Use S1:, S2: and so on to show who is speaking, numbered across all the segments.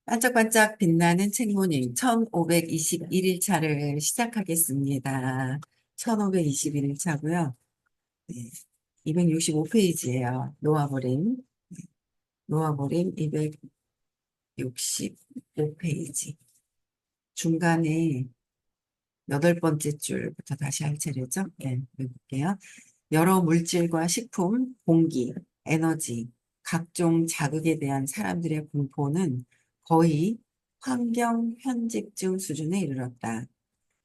S1: 반짝반짝 빛나는 책모님 1521일차를 시작하겠습니다. 1521일차고요. 네, 265페이지예요. 노아버림 265페이지. 중간에 여덟 번째 줄부터 다시 할 차례죠. 네, 읽을게요. 여러 물질과 식품, 공기, 에너지, 각종 자극에 대한 사람들의 공포는 거의 환경 편집증 수준에 이르렀다.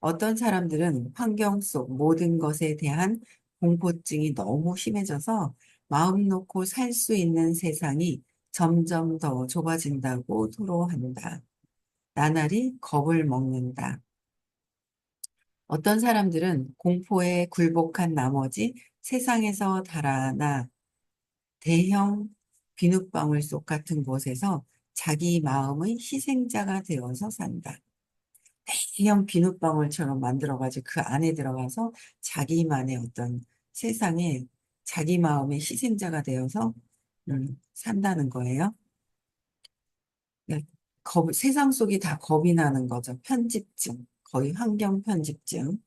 S1: 어떤 사람들은 환경 속 모든 것에 대한 공포증이 너무 심해져서 마음 놓고 살 수 있는 세상이 점점 더 좁아진다고 토로한다. 나날이 겁을 먹는다. 어떤 사람들은 공포에 굴복한 나머지 세상에서 달아나 대형 비눗방울 속 같은 곳에서 자기 마음의 희생자가 되어서 산다. 대형 비눗방울처럼 만들어가지고 그 안에 들어가서 자기만의 어떤 세상에 자기 마음의 희생자가 되어서 산다는 거예요. 네, 세상 속이 다 겁이 나는 거죠. 편집증, 거의 환경 편집증.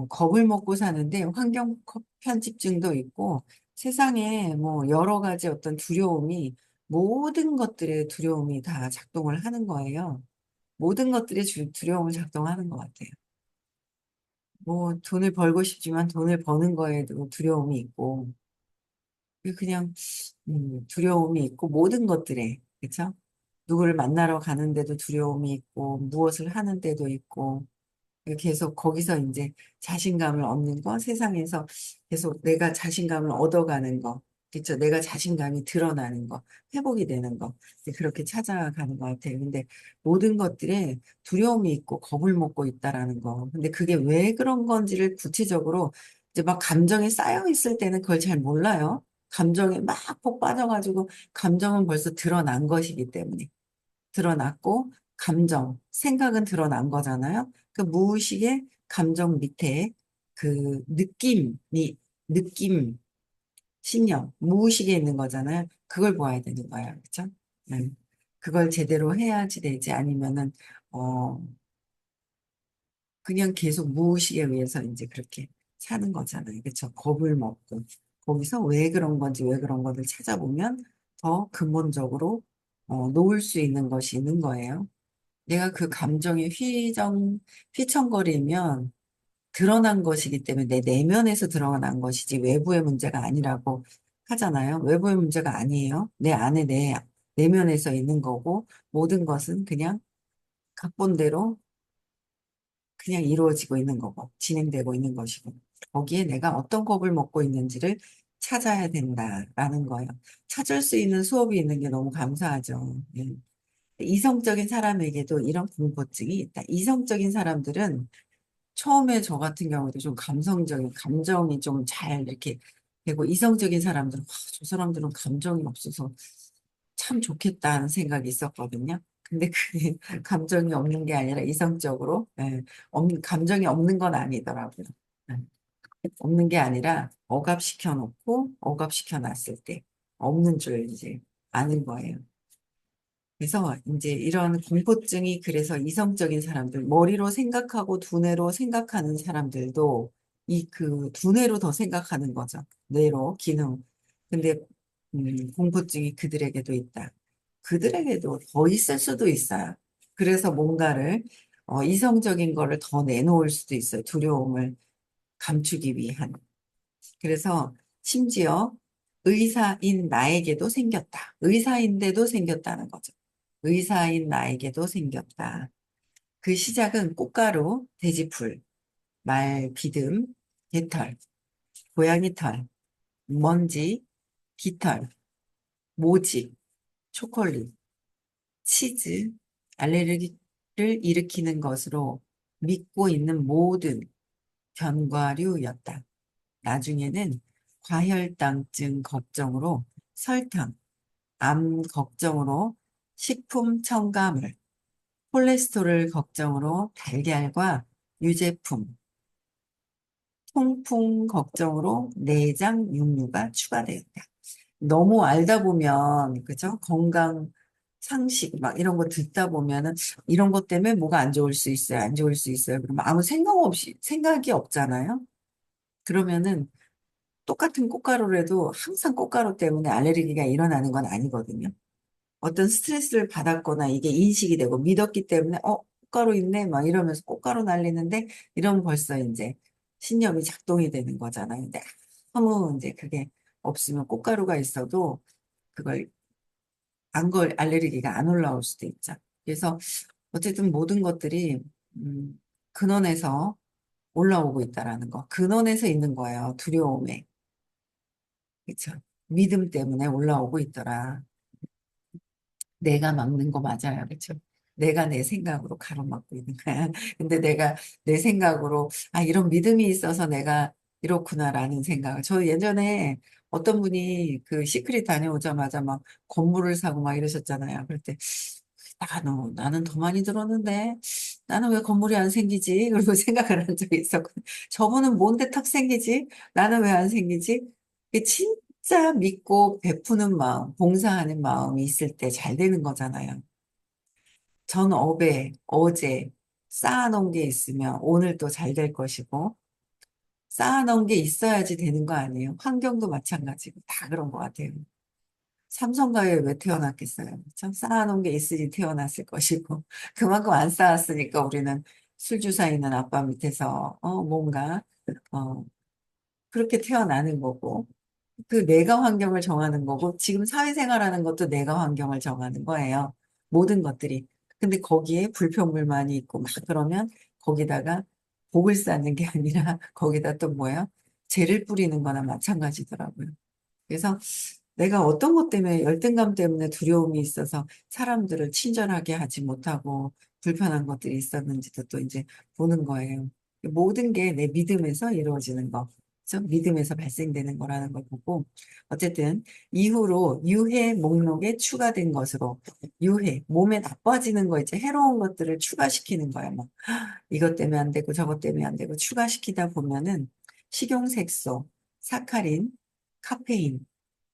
S1: 겁을 먹고 사는데 환경 편집증도 있고 세상에 뭐 여러 가지 어떤 두려움이 모든 것들의 두려움이 다 작동을 하는 거예요. 모든 것들의 두려움을 작동하는 것 같아요. 뭐 돈을 벌고 싶지만 돈을 버는 거에도 두려움이 있고 그냥 두려움이 있고 모든 것들에 그렇죠? 누구를 만나러 가는데도 두려움이 있고 무엇을 하는데도 있고 계속 거기서 이제 자신감을 얻는 거, 세상에서 계속 내가 자신감을 얻어가는 거, 그렇죠? 내가 자신감이 드러나는 거, 회복이 되는 거, 이제 그렇게 찾아가는 것 같아요. 근데 모든 것들에 두려움이 있고 겁을 먹고 있다라는 거. 근데 그게 왜 그런 건지를 구체적으로 이제 막 감정에 쌓여 있을 때는 그걸 잘 몰라요. 감정에 막 폭 빠져가지고 감정은 벌써 드러난 것이기 때문에. 드러났고 생각은 드러난 거잖아요. 그 무의식의 감정 밑에 그 느낌, 신념, 무의식에 있는 거잖아요. 그걸 보아야 되는 거예요. 그렇죠? 그걸 제대로 해야지 되지 아니면은 어 그냥 계속 무의식에 의해서 이제 그렇게 사는 거잖아요. 그렇죠? 겁을 먹고 거기서 왜 그런 건지 왜 그런 건지 찾아보면 더 근본적으로 놓을 수 있는 것이 있는 거예요. 내가 그 감정에 휘청거리면 드러난 것이기 때문에 내 내면에서 드러난 것이지 외부의 문제가 아니라고 하잖아요. 외부의 문제가 아니에요. 내 안에 내 내면에서 있는 거고 모든 것은 그냥 각본대로 그냥 이루어지고 있는 거고 진행되고 있는 것이고 거기에 내가 어떤 겁을 먹고 있는지를 찾아야 된다라는 거예요. 찾을 수 있는 수업이 있는 게 너무 감사하죠. 예. 이성적인 사람에게도 이런 공포증이 있다. 이성적인 사람들은 처음에 저 같은 경우도 좀 감정이 좀 잘 이렇게 되고 이성적인 사람들은 와, 저 사람들은 감정이 없어서 참 좋겠다는 생각이 있었거든요. 근데 그게 감정이 없는 게 아니라 이성적으로 감정이 없는 건 아니더라고요. 예, 없는 게 아니라 억압시켜 놓고 억압시켜 놨을 때 없는 줄 이제 아는 거예요. 그래서 이제 이런 공포증이 그래서 이성적인 사람들, 머리로 생각하고 두뇌로 생각하는 사람들도 이 그 두뇌로 더 생각하는 거죠. 뇌로, 기능. 근데 공포증이 그들에게도 있다. 그들에게도 더 있을 수도 있어요. 그래서 뭔가를 이성적인 거를 더 내놓을 수도 있어요. 두려움을 감추기 위한. 그래서 심지어 의사인 나에게도 생겼다. 의사인데도 생겼다는 거죠. 의사인 나에게도 생겼다. 그 시작은 꽃가루, 돼지풀, 말, 비듬, 개털, 고양이 털, 먼지, 깃털, 모직, 초콜릿, 치즈, 알레르기를 일으키는 것으로 믿고 있는 모든 견과류였다. 나중에는 과혈당증 걱정으로 설탕, 암 걱정으로 식품 첨가물, 콜레스테롤 걱정으로 달걀과 유제품, 통풍 걱정으로 내장 육류가 추가되었다. 너무 알다 보면, 그죠? 건강 상식 막 이런 거 듣다 보면은 이런 것 때문에 뭐가 안 좋을 수 있어요. 안 좋을 수 있어요. 그러면 아무 생각이 없잖아요. 그러면은 똑같은 꽃가루라도 항상 꽃가루 때문에 알레르기가 일어나는 건 아니거든요. 어떤 스트레스를 받았거나 이게 인식이 되고 믿었기 때문에 꽃가루 있네 막 이러면서 꽃가루 날리는데 이러면 벌써 이제 신념이 작동이 되는 거잖아요. 근데 아무 이제 그게 없으면 꽃가루가 있어도 그걸 알레르기가 안 올라올 수도 있죠. 그래서 어쨌든 모든 것들이 음, 근원에서 올라오고 있다라는 거. 근원에서 있는 거예요. 두려움에. 그렇죠. 믿음 때문에 올라오고 있더라. 내가 막는 거 맞아요. 그렇죠? 내가 내 생각으로 가로막고 있는 거야. 근데 내가 내 생각으로 이런 믿음이 있어서 내가 이렇구나라는 생각을 저 예전에 어떤 분이 그 시크릿 다녀오자마자 막 건물을 사고 막 이러셨잖아요. 그럴 때 나는 더 많이 들었는데 나는 왜 건물이 안 생기지? 그리고 생각을 한 적이 있었거든요. 저분은 뭔데 탁 생기지? 나는 왜 안 생기지? 이게 진짜 믿고 베푸는 마음, 봉사하는 마음이 있을 때 잘 되는 거잖아요. 전 어제 쌓아놓은 게 있으면 오늘 또 잘 될 것이고, 쌓아놓은 게 있어야지 되는 거 아니에요? 환경도 마찬가지고, 다 그런 것 같아요. 삼성가에 왜 태어났겠어요? 참 쌓아놓은 게 있으니 태어났을 것이고, 그만큼 안 쌓았으니까 우리는 술 주사 있는 아빠 밑에서, 뭔가, 어, 그렇게 태어나는 거고, 그 내가 환경을 정하는 거고, 지금 사회생활하는 것도 내가 환경을 정하는 거예요. 모든 것들이. 근데 거기에 불평불만이 있고, 막 그러면 거기다가 복을 쌓는 게 아니라 거기다 또 뭐예요? 죄를 뿌리는 거나 마찬가지더라고요. 그래서 내가 어떤 것 때문에 열등감 때문에 두려움이 있어서 사람들을 친절하게 하지 못하고 불편한 것들이 있었는지도 또 이제 보는 거예요. 모든 게 내 믿음에서 이루어지는 거. 그죠? 믿음에서 발생되는 거라는 걸 보고 어쨌든 이후로 유해 목록에 추가된 것으로 유해 몸에 나빠지는 거 이제 해로운 것들을 추가시키는 거예요. 뭐 이것 때문에 안 되고 저것 때문에 안 되고 추가시키다 보면은 식용색소, 사카린, 카페인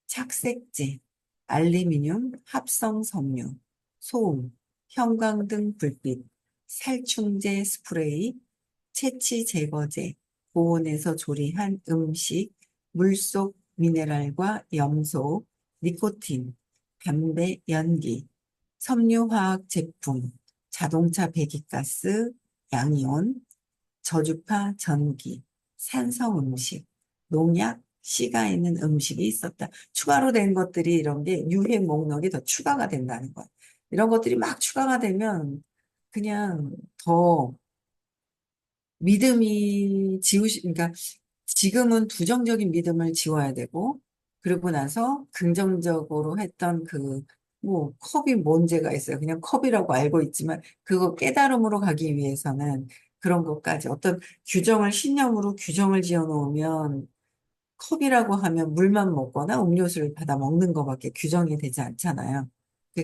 S1: 착색제, 알루미늄, 합성 섬유, 소음, 형광등 불빛, 살충제 스프레이, 채취 제거제, 고온에서 조리한 음식, 물속 미네랄과 염소, 니코틴, 담배 연기, 섬유화학 제품, 자동차 배기가스, 양이온, 저주파 전기, 산성 음식, 농약, 씨가 있는 음식이 있었다. 추가로 된 것들이 이런 게 유해 목록이 더 추가가 된다는 거야. 이런 것들이 막 추가가 되면 그냥 더 그러니까 지금은 부정적인 믿음을 지워야 되고, 그러고 나서 긍정적으로 했던 뭐, 컵이 문제가 있어요. 그냥 컵이라고 알고 있지만, 그거 깨달음으로 가기 위해서는 그런 것까지 신념으로 규정을 지어 놓으면, 컵이라고 하면 물만 먹거나 음료수를 받아 먹는 것밖에 규정이 되지 않잖아요.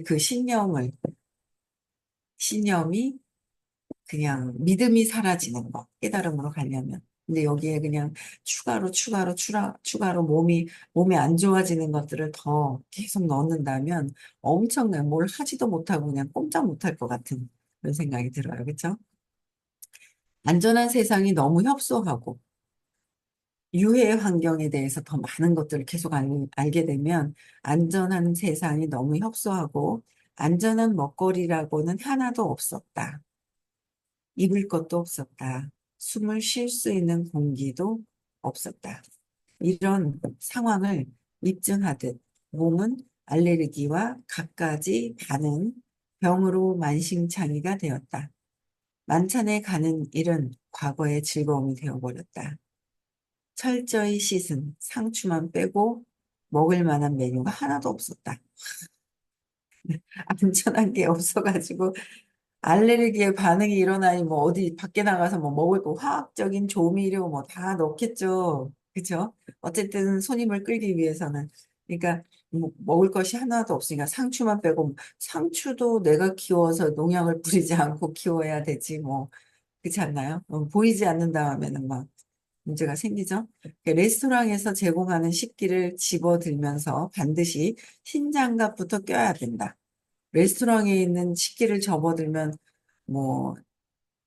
S1: 그 신념이 그냥 믿음이 사라지는 거, 깨달음으로 가려면. 근데 여기에 그냥 추가로 몸이 안 좋아지는 것들을 더 계속 넣는다면 엄청난 뭘 하지도 못하고 그냥 꼼짝 못할 것 같은 그런 생각이 들어요. 그렇죠? 안전한 세상이 너무 협소하고 유해 환경에 대해서 더 많은 것들을 계속 알게 되면 안전한 세상이 너무 협소하고 안전한 먹거리라고는 하나도 없었다. 입을 것도 없었다. 숨을 쉴 수 있는 공기도 없었다. 이런 상황을 입증하듯 몸은 알레르기와 갖가지 반응, 병으로 만신창이가 되었다. 만찬에 가는 일은 과거의 즐거움이 되어버렸다. 철저히 씻은 상추만 빼고 먹을 만한 메뉴가 하나도 없었다. 안전한 게 없어가지고 알레르기에 반응이 일어나니 뭐 어디 밖에 나가서 뭐 먹을 거 화학적인 조미료 뭐 다 넣겠죠. 그죠? 어쨌든 손님을 끌기 위해서는. 그러니까 뭐 먹을 것이 하나도 없으니까 상추만 빼고 상추도 내가 키워서 농약을 뿌리지 않고 키워야 되지 뭐. 그렇지 않나요? 보이지 않는다 하면은 막 문제가 생기죠. 레스토랑에서 제공하는 식기를 집어들면서 반드시 신장갑부터 껴야 된다. 레스토랑에 있는 식기를 접어들면 뭐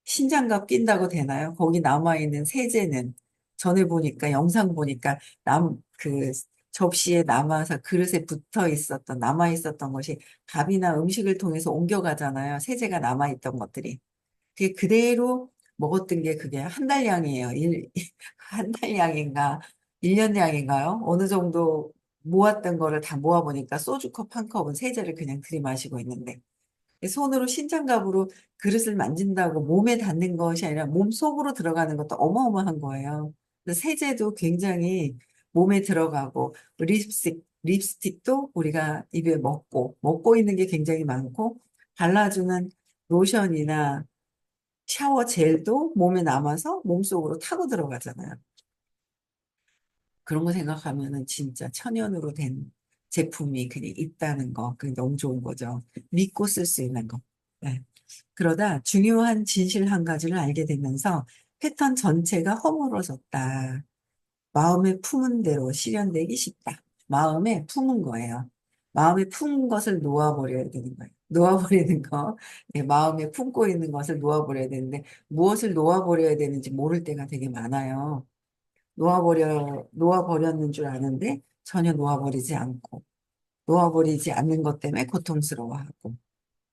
S1: 신장갑 낀다고 되나요? 거기 남아있는 세제는 전에 보니까 영상 보니까 그 접시에 남아서 그릇에 붙어 있었던 남아 있었던 것이 밥이나 음식을 통해서 옮겨가잖아요. 세제가 남아 있던 것들이. 그게 그대로 먹었던 게 그게 한 달 양이에요. 한 달 양인가, 1년 양인가요? 어느 정도 모았던 거를 다 모아보니까 소주컵 한 컵은 세제를 그냥 들이마시고 있는데, 손으로 신장갑으로 그릇을 만진다고 몸에 닿는 것이 아니라 몸 속으로 들어가는 것도 어마어마한 거예요. 그래서 세제도 굉장히 몸에 들어가고, 립스틱도 우리가 입에 먹고 있는 게 굉장히 많고, 발라주는 로션이나 샤워 젤도 몸에 남아서 몸속으로 타고 들어가잖아요. 그런 거 생각하면은 진짜 천연으로 된 제품이 그냥 있다는 거, 그게 너무 좋은 거죠. 믿고 쓸 수 있는 거. 네. 그러다 중요한 진실 한 가지를 알게 되면서 패턴 전체가 허물어졌다. 마음에 품은 대로 실현되기 쉽다. 마음에 품은 거예요. 마음에 품은 것을 놓아버려야 되는 거예요. 놓아버리는 거. 네, 마음에 품고 있는 것을 놓아버려야 되는데 무엇을 놓아버려야 되는지 모를 때가 되게 많아요. 놓아버렸는 줄 아는데 전혀 놓아버리지 않고 놓아버리지 않는 것 때문에 고통스러워하고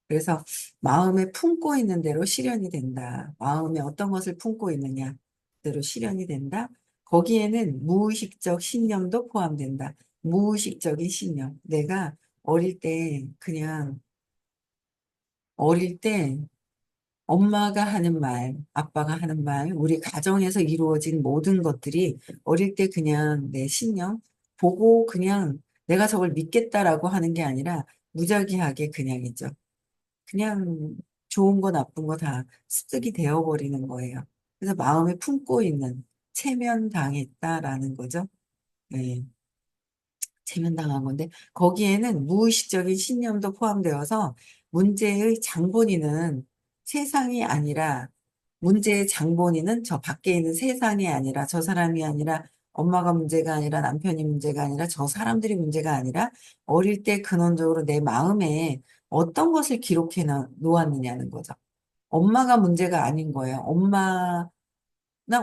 S1: 그래서 마음에 품고 있는 대로 실현이 된다. 마음에 어떤 것을 품고 있느냐, 대로 실현이 된다. 거기에는 무의식적 신념도 포함된다. 무의식적인 신념. 내가 어릴 때 그냥 어릴 때 엄마가 하는 말, 아빠가 하는 말, 우리 가정에서 이루어진 모든 것들이 어릴 때 그냥 내 신념 보고 그냥 내가 저걸 믿겠다라고 하는 게 아니라 무작위하게 그냥 있죠. 그냥 좋은 거 나쁜 거 다 습득이 되어버리는 거예요. 그래서 마음에 품고 있는 체면당했다라는 거죠. 네, 체면당한 건데 거기에는 무의식적인 신념도 포함되어서 문제의 장본인은 세상이 아니라 문제의 장본인은 저 밖에 있는 세상이 아니라 저 사람이 아니라 엄마가 문제가 아니라 남편이 문제가 아니라 저 사람들이 문제가 아니라 어릴 때 근원적으로 내 마음에 어떤 것을 기록해 놓았느냐는 거죠. 엄마가 문제가 아닌 거예요. 엄마나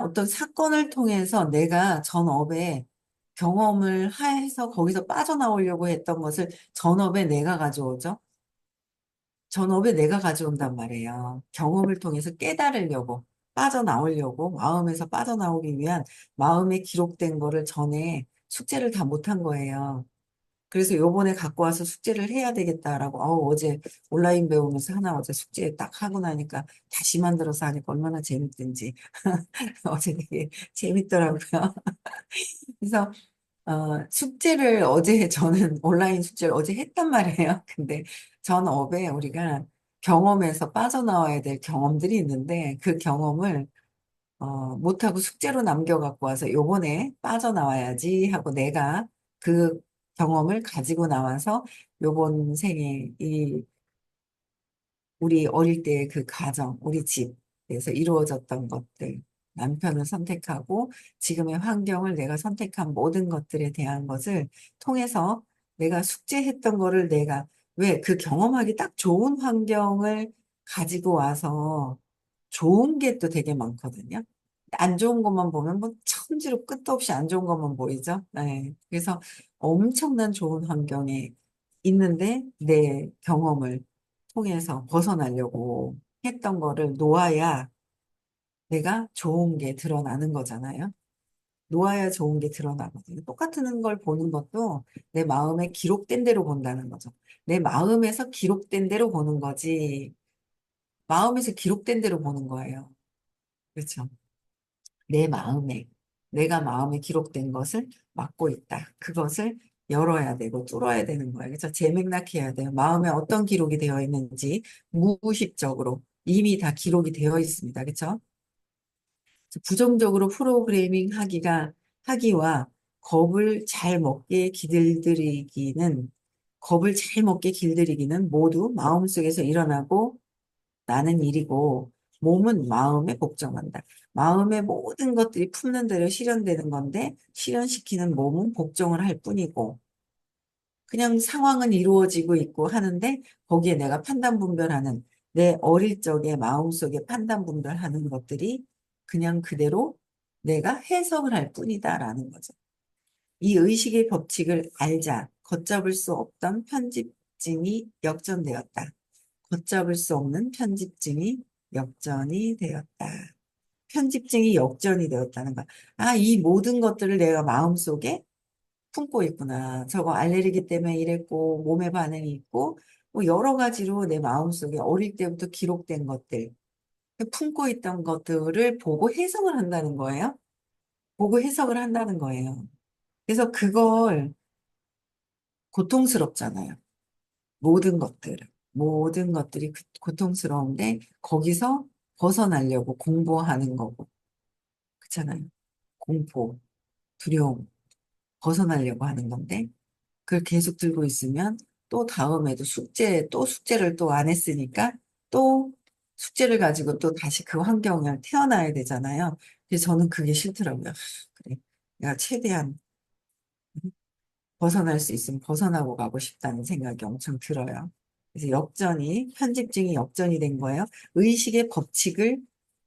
S1: 어떤 사건을 통해서 내가 전업에 경험을 해서 거기서 빠져나오려고 했던 것을 전업에 내가 가져오죠. 전업에 내가 가져온단 말이에요. 경험을 통해서 깨달으려고, 빠져나오려고, 마음에서 빠져나오기 위한 마음에 기록된 거를 전에 숙제를 다 못한 거예요. 그래서 요번에 갖고 와서 숙제를 해야 되겠다라고, 어제 온라인 배우면서 하나 어제 숙제 딱 하고 나니까 다시 만들어서 하니까 얼마나 재밌든지. 어제 되게 재밌더라고요. 그래서 숙제를 어제 저는 온라인 숙제를 어제 했단 말이에요. 근데 전 업에 우리가 경험에서 빠져나와야 될 경험들이 있는데 그 경험을 못하고 숙제로 남겨갖고 와서 요번에 빠져나와야지 하고 내가 그 경험을 가지고 나와서 요번 생에 우리 어릴 때 그 가정, 우리 집에서 이루어졌던 것들, 남편을 선택하고 지금의 환경을 내가 선택한 모든 것들에 대한 것을 통해서 내가 숙제했던 거를 내가 왜 그 경험하기 딱 좋은 환경을 가지고 와서 좋은 게 또 되게 많거든요. 안 좋은 것만 보면 뭐 천지로 끝도 없이 안 좋은 것만 보이죠. 네. 그래서 엄청난 좋은 환경에 있는데 내 경험을 통해서 벗어나려고 했던 거를 놓아야 내가 좋은 게 드러나는 거잖아요. 놓아야 좋은 게 드러나거든요. 똑같은 걸 보는 것도 내 마음에 기록된 대로 본다는 거죠. 내 마음에서 기록된 대로 보는 거지. 마음에서 기록된 대로 보는 거예요. 그렇죠. 내 마음에, 내가 마음에 기록된 것을 맡고 있다. 그것을 열어야 되고 뚫어야 되는 거예요. 그래서 재맥락해야 돼요. 마음에 어떤 기록이 되어 있는지 무의식적으로 이미 다 기록이 되어 있습니다. 그렇죠? 부정적으로 프로그래밍 하기와 겁을 잘 먹게 길들이기는 모두 마음속에서 일어나고 나는 일이고 몸은 마음에 복종한다. 마음의 모든 것들이 품는 대로 실현되는 건데 실현시키는 몸은 복종을 할 뿐이고 그냥 상황은 이루어지고 있고 하는데 거기에 내가 판단 분별하는 내 어릴 적에 마음속에 판단 분별하는 것들이 그냥 그대로 내가 해석을 할 뿐이다라는 거죠. 이 의식의 법칙을 알자 걷잡을 수 없던 편집증이 역전되었다. 걷잡을 수 없는 편집증이 역전이 되었다. 편집증이 역전이 되었다는 거야. 아, 이 모든 것들을 내가 마음속에 품고 있구나. 저거 알레르기 때문에 이랬고, 몸에 반응이 있고, 뭐 여러 가지로 내 마음속에 어릴 때부터 기록된 것들, 품고 있던 것들을 보고 해석을 한다는 거예요. 보고 해석을 한다는 거예요. 그래서 그걸 고통스럽잖아요. 모든 것들, 모든 것들이 고통스러운데 거기서 벗어나려고 공부하는 거고, 그렇잖아요. 공포, 두려움, 벗어나려고 하는 건데, 그걸 계속 들고 있으면 또 다음에도 또 숙제를 또 안 했으니까 또 숙제를 가지고 또 다시 그 환경을 태어나야 되잖아요. 그래서 저는 그게 싫더라고요. 그래. 내가 최대한 벗어날 수 있으면 벗어나고 가고 싶다는 생각이 엄청 들어요. 그래서 편집증이 역전이 된 거예요. 의식의 법칙을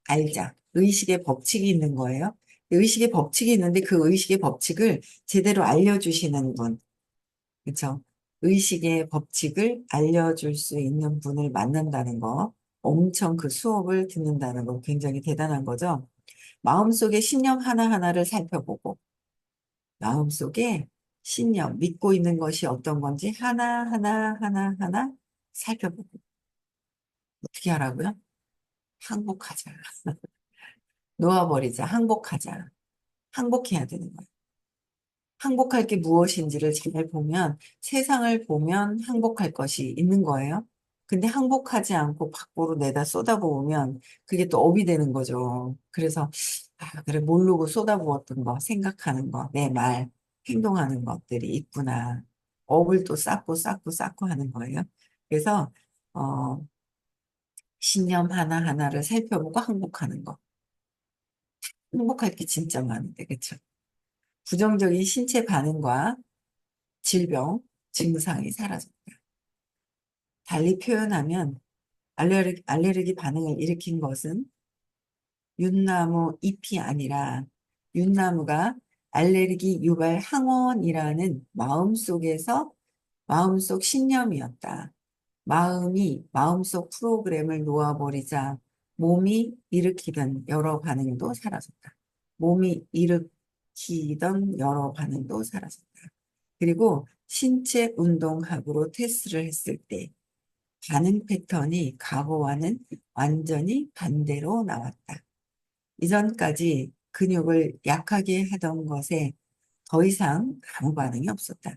S1: 알자. 의식의 법칙이 있는 거예요. 의식의 법칙이 있는데 그 의식의 법칙을 제대로 알려주시는 분. 그렇죠? 의식의 법칙을 알려줄 수 있는 분을 만난다는 거. 엄청 그 수업을 듣는다는 거 굉장히 대단한 거죠. 마음속의 신념 하나하나를 살펴보고 마음속에 신념, 믿고 있는 것이 어떤 건지 하나하나, 하나하나 살펴보고. 어떻게 하라고요? 항복하자. 놓아버리자. 항복하자. 항복해야 되는 거예요. 항복할 게 무엇인지를 잘 보면 세상을 보면 항복할 것이 있는 거예요. 근데 항복하지 않고 밖으로 내다 쏟아부으면 그게 또 업이 되는 거죠. 그래서 아, 그래 모르고 쏟아부었던 거, 생각하는 거, 내 말, 행동하는 것들이 있구나. 업을 또 쌓고 쌓고 하는 거예요. 그래서 어, 신념 하나하나를 살펴보고 항복하는 거. 항복할 게 진짜 많은데, 그렇죠? 부정적인 신체 반응과 질병, 증상이 사라졌다. 달리 표현하면 알레르기 반응을 일으킨 것은 윤나무 잎이 아니라 윤나무가 알레르기 유발 항원이라는 마음속 신념이었다. 마음속 프로그램을 놓아버리자 몸이 일으키던 여러 반응도 사라졌다. 몸이 일으키던 여러 반응도 사라졌다. 그리고 신체 운동학으로 테스트를 했을 때 반응 패턴이 과거와는 완전히 반대로 나왔다. 이전까지 근육을 약하게 하던 것에 더 이상 아무 반응이 없었다.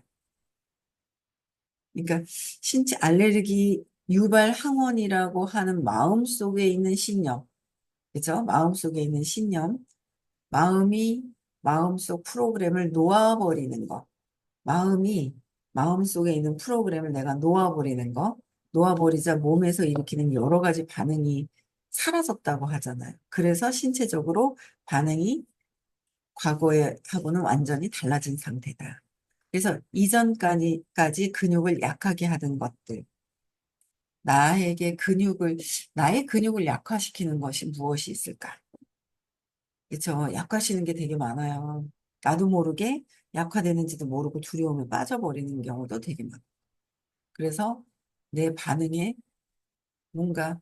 S1: 그러니까 신체 알레르기 유발 항원이라고 하는 마음속에 있는 신념, 그죠? 마음속에 있는 신념, 마음이 마음속 프로그램을 놓아버리는 것. 마음이 마음속에 있는 프로그램을 내가 놓아버리는 거, 놓아버리자 몸에서 일으키는 여러 가지 반응이 사라졌다고 하잖아요. 그래서 신체적으로 반응이 과거에 하고는 완전히 달라진 상태다. 그래서 이전까지 근육을 약하게 하던 것들, 나에게 근육을, 나의 근육을 약화시키는 것이 무엇이 있을까? 그렇죠. 약화시키는 게 되게 많아요. 나도 모르게 약화되는지도 모르고 두려움에 빠져버리는 경우도 되게 많아요. 그래서 내 반응에 뭔가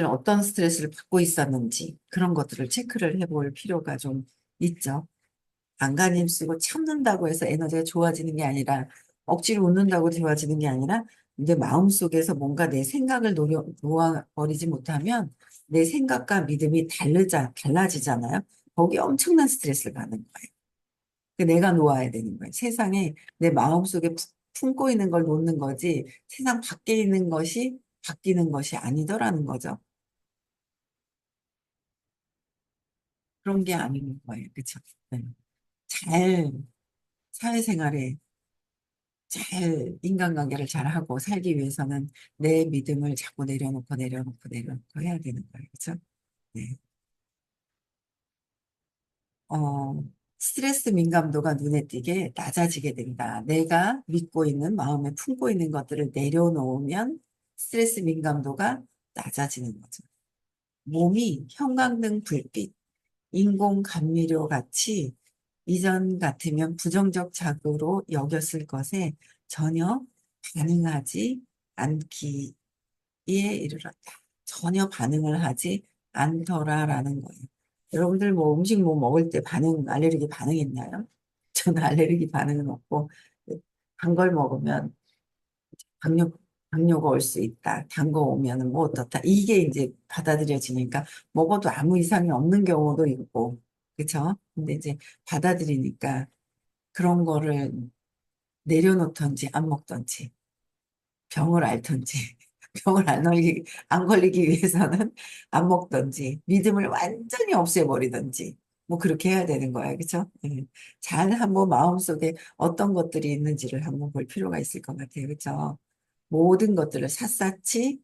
S1: 어떤 스트레스를 받고 있었는지 그런 것들을 체크를 해볼 필요가 좀 있죠. 안간힘 쓰고 참는다고 해서 에너지가 좋아지는 게 아니라 억지로 웃는다고 좋아지는 게 아니라 내 마음속에서 뭔가 내 생각을 놓아버리지 못하면 내 생각과 믿음이 달라지잖아요. 거기에 엄청난 스트레스를 받는 거예요. 내가 놓아야 되는 거예요. 세상에 내 마음속에 품고 있는 걸 놓는 거지 세상 밖에 있는 것이 바뀌는 것이 아니더라는 거죠. 그런 게 아닌 거예요. 그렇죠? 네. 잘 사회생활에 인간관계를 잘 하고 살기 위해서는 내 믿음을 자꾸 내려놓고 해야 되는 거예요. 그죠? 네. 어, 스트레스 민감도가 눈에 띄게 낮아지게 된다. 내가 믿고 있는 마음에 품고 있는 것들을 내려놓으면 스트레스 민감도가 낮아지는 거죠. 몸이 형광등 불빛, 인공 감미료 같이 이전 같으면 부정적 자극으로 여겼을 것에 전혀 반응하지 않기에 이르렀다. 전혀 반응을 하지 않더라라는 거예요. 여러분들 뭐 음식 뭐 먹을 때 알레르기 반응 있나요? 저는 알레르기 반응은 없고, 단 걸 먹으면 당뇨, 당뇨가 올 수 있다. 단 거 오면은 뭐 어떻다. 이게 이제 받아들여지니까 먹어도 아무 이상이 없는 경우도 있고, 그쵸? 근데 이제 받아들이니까 그런 거를 내려놓던지 안 먹던지 병을 앓던지 안 걸리기 위해서는 안 먹던지 믿음을 완전히 없애버리던지 뭐 그렇게 해야 되는 거야. 그쵸? 잘 한번 마음속에 어떤 것들이 있는지를 한번 볼 필요가 있을 것 같아요. 그쵸? 모든 것들을 샅샅이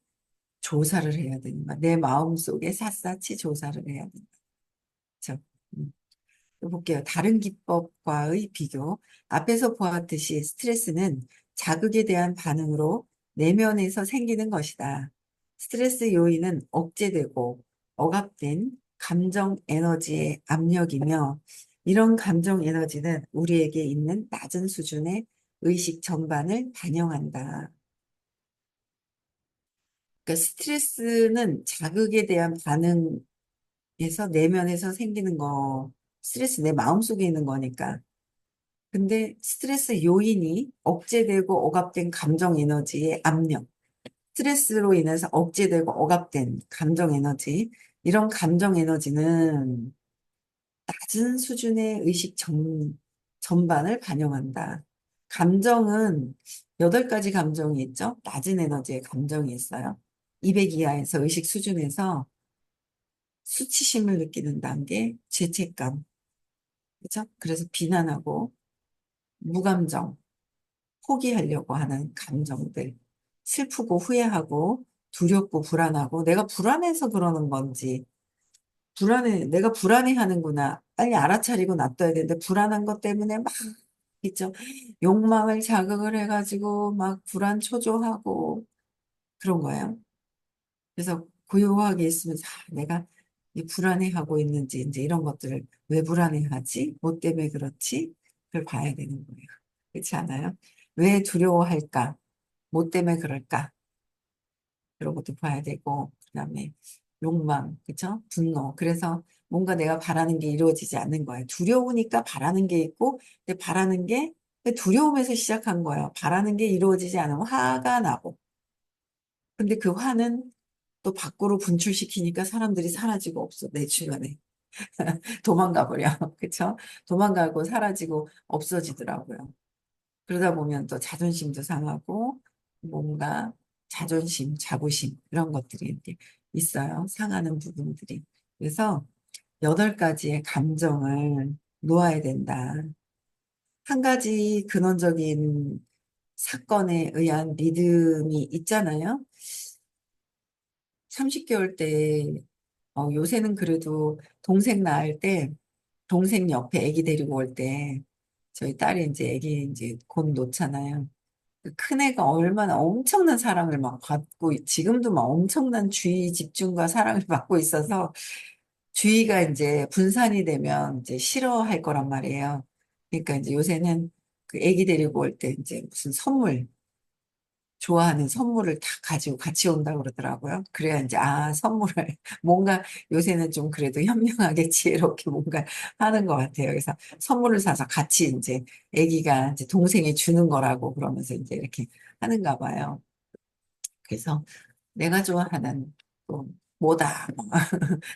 S1: 조사를 해야 되는 거야. 내 마음속에 샅샅이 조사를 해야 된다. 그쵸? 음. 또 볼게요. 다른 기법과의 비교. 앞에서 보았듯이 스트레스는 자극에 대한 반응으로 내면에서 생기는 것이다. 스트레스 요인은 억제되고 억압된 감정 에너지의 압력이며 이런 감정 에너지는 우리에게 있는 낮은 수준의 의식 전반을 반영한다. 그러니까 스트레스는 자극에 대한 반응에서 내면에서 생기는 거, 스트레스 내 마음속에 있는 거니까. 근데 스트레스 요인이 억제되고 억압된 감정 에너지의 압력, 스트레스로 인해서 억제되고 억압된 감정 에너지, 이런 감정 에너지는 낮은 수준의 전반을 반영한다. 감정은 8가지 감정이 있죠? 낮은 에너지의 감정이 있어요. 200 이하에서 의식 수준에서 수치심을 느끼는 단계, 죄책감, 그죠? 그래서 비난하고 무감정, 포기하려고 하는 감정들, 슬프고 후회하고 두렵고 불안하고 내가 불안해서 그러는 건지, 내가 불안해하는구나. 빨리 알아차리고 놔둬야 되는데 불안한 것 때문에 막 있죠. 욕망을 자극을 해가지고 막 불안 초조하고 그런 거예요. 그래서 고요하게 있으면서 내가 이 불안해하고 있는지 이제 이런 것들을 왜 불안해하지? 뭐 때문에 그렇지? 그걸 봐야 되는 거예요. 그렇지 않아요? 왜 두려워할까? 뭐 때문에 그럴까? 그런 것도 봐야 되고, 그다음에 욕망, 그쵸? 분노. 그래서 뭔가 내가 바라는 게 이루어지지 않는 거예요. 두려우니까 바라는 게 있고, 근데 바라는 게 두려움에서 시작한 거예요. 바라는 게 이루어지지 않으면 화가 나고. 근데 그 화는 또 밖으로 분출시키니까 사람들이 사라지고 없어, 내 주변에. 도망가 버려. 그쵸? 도망가고 사라지고 없어지더라고요. 그러다 보면 또 자존심도 상하고 뭔가 자부심 이런 것들이 이렇게 있어요. 상하는 부분들이. 그래서 8가지의 감정을 놓아야 된다. 한 가지 근원적인 사건에 의한 믿음이 있잖아요. 30개월 때, 요새는 그래도 동생 낳을 때, 동생 옆에 아기 데리고 올 때, 저희 딸이 이제 아기 이제 곧 놓잖아요. 그 큰애가 얼마나 엄청난 사랑을 막 받고, 지금도 막 엄청난 주의 집중과 사랑을 받고 있어서, 주의가 이제 분산이 되면 이제 싫어할 거란 말이에요. 그러니까 이제 요새는 그 아기 데리고 올 때 이제 무슨 좋아하는 선물을 다 가지고 같이 온다고 그러더라고요. 그래야 이제, 선물을, 뭔가 요새는 좀 그래도 현명하게 지혜롭게 뭔가 하는 것 같아요. 그래서 선물을 사서 같이 이제 아기가 이제 동생이 주는 거라고 그러면서 이제 이렇게 하는가 봐요. 그래서 내가 좋아하는 또 뭐다.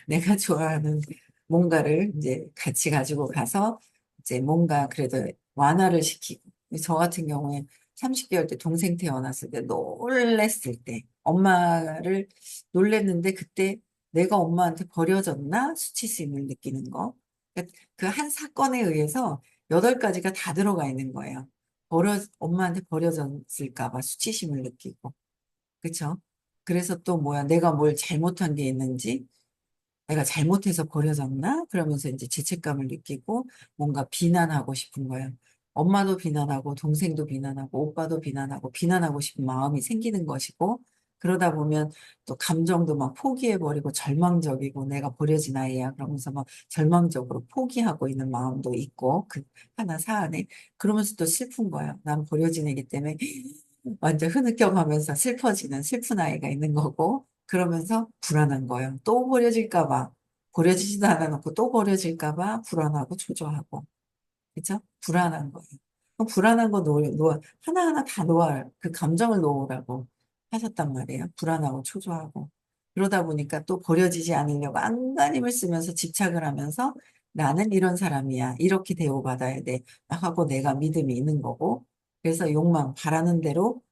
S1: 내가 좋아하는 뭔가를 이제 같이 가지고 가서 이제 뭔가 그래도 완화를 시키고 저 같은 경우에 30개월 때 동생 태어났을 때 놀랬을 때 엄마를 놀랬는데 그때 내가 엄마한테 버려졌나 수치심을 느끼는 거. 그 한 사건에 의해서 8가지가 다 들어가 있는 거예요. 엄마한테 버려졌을까 봐 수치심을 느끼고. 그쵸? 그래서 또 뭐야, 내가 뭘 잘못한 게 있는지, 내가 잘못해서 버려졌나? 그러면서 이제 죄책감을 느끼고 뭔가 비난하고 싶은 거예요. 엄마도 비난하고 동생도 비난하고 오빠도 비난하고 비난하고 싶은 마음이 생기는 것이고 그러다 보면 또 감정도 막 포기해버리고 절망적이고 내가 버려진 아이야 그러면서 막 절망적으로 포기하고 있는 마음도 있고 그 하나 사안에 그러면서 또 슬픈 거예요. 난 버려진 애기 때문에 완전 흐느껴가면서 슬퍼지는 슬픈 아이가 있는 거고 그러면서 불안한 거예요. 또 버려질까 봐. 버려지지도 않아 놓고 또 버려질까 봐 불안하고 초조하고. 그죠? 불안한 거예요. 그럼 불안한 거 하나하나 다 그 감정을 놓으라고 하셨단 말이에요. 불안하고 초조하고. 그러다 보니까 또 버려지지 않으려고 안간힘을 쓰면서 집착을 하면서 나는 이런 사람이야. 이렇게 대우받아야 돼. 하고 내가 믿음이 있는 거고. 그래서 욕망, 바라는 대로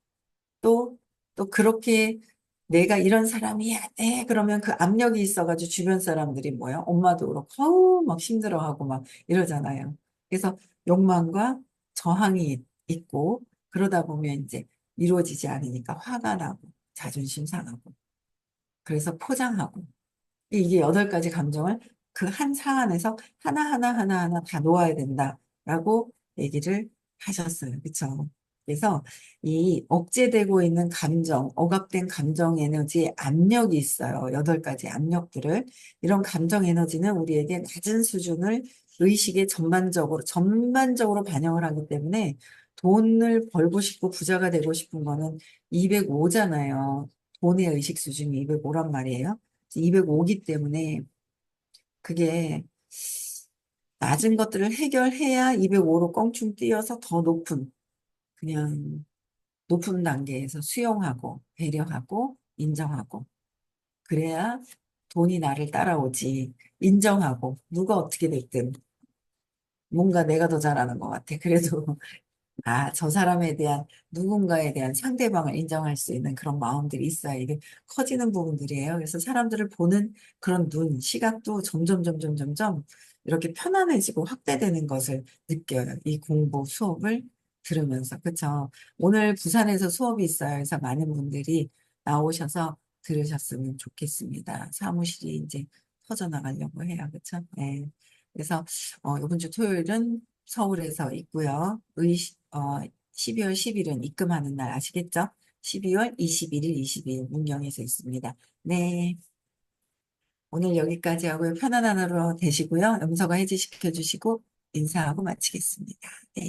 S1: 또, 또 그렇게 내가 이런 사람이야. 네. 그러면 그 압력이 있어가지고 주변 사람들이 뭐야? 엄마도 그렇고, 어우, 막 힘들어하고 막 이러잖아요. 그래서 욕망과 저항이 있고, 그러다 보면 이제 이루어지지 않으니까 화가 나고, 자존심 상하고, 그래서 포장하고, 이게 8가지 감정을 그 한 사안에서 하나하나 다 놓아야 된다라고 얘기를 하셨어요. 그쵸? 그래서 이 억제되고 있는 감정, 억압된 감정 에너지의 압력이 있어요. 8가지 압력들을. 이런 감정 에너지는 우리에게 낮은 수준을 의식의 전반적으로 반영을 하기 때문에 돈을 벌고 싶고 부자가 되고 싶은 거는 205잖아요. 돈의 의식 수준이 205란 말이에요. 205기 때문에 그게 낮은 것들을 해결해야 205로 껑충 뛰어서 더 그냥 높은 단계에서 수용하고 배려하고 인정하고 그래야 돈이 나를 따라오지. 인정하고 누가 어떻게 됐든 뭔가 내가 더 잘하는 것 같아. 그래도 저 사람에 대한 누군가에 대한 상대방을 인정할 수 있는 그런 마음들이 있어야 이게 커지는 부분들이에요. 그래서 사람들을 보는 그런 시각도 점점 이렇게 편안해지고 확대되는 것을 느껴요. 이 공부 수업을 들으면서. 그쵸? 오늘 부산에서 수업이 있어요. 그래서 많은 분들이 나오셔서 들으셨으면 좋겠습니다. 사무실이 이제 터져나가려고 해요. 그쵸? 네. 그래서 이번 주 토요일은 서울에서 있고요. 12월 10일은 입금하는 날 아시겠죠? 12월 21일, 22일 문경에서 있습니다. 네. 오늘 여기까지 하고요. 편안한 하루 되시고요. 염서가 해지시켜 주시고 인사하고 마치겠습니다. 네.